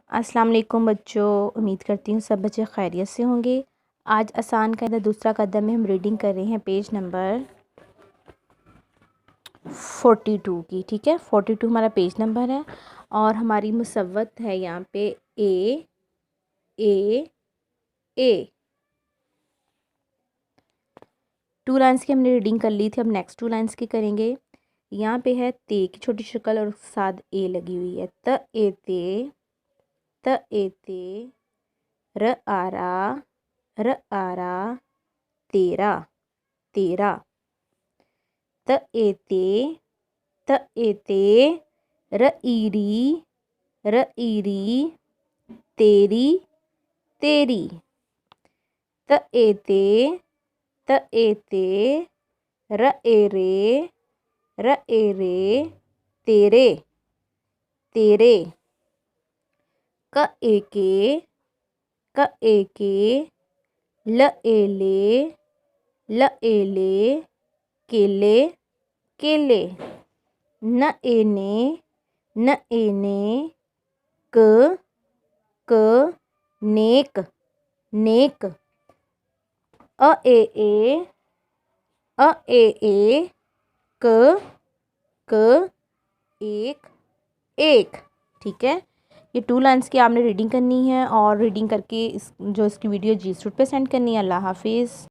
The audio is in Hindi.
अस्सलाम वालेकुम बच्चों, उम्मीद करती हूँ सब बच्चे खैरियत से होंगे। आज आसान का दूसरा कदम में हम रीडिंग कर रहे हैं पेज नंबर 42 की। ठीक है, 42 हमारा पेज नंबर है और हमारी मुसव्वत है यहाँ पे ए ए ए। 2 लाइन्स की हमने रीडिंग कर ली थी, अब नेक्स्ट 2 लाइन्स की करेंगे। यहाँ पे है ते की छोटी शक्ल और साथ ए लगी हुई है। त ए ते र आरा तेरा तेरा। त ए ते र ईरी तेरी तेरी। त ए ते र ए रे तेरे तेरे। क ए के ल ए ले केले केले। न ए ने क नेक नेक। अ ए क एक एक। ठीक है, ये 2 लाइन्स की आपने रीडिंग करनी है और रीडिंग करके इसकी वीडियो जी स्टूड पे सेंड करनी है। अल्लाह हाफिज़।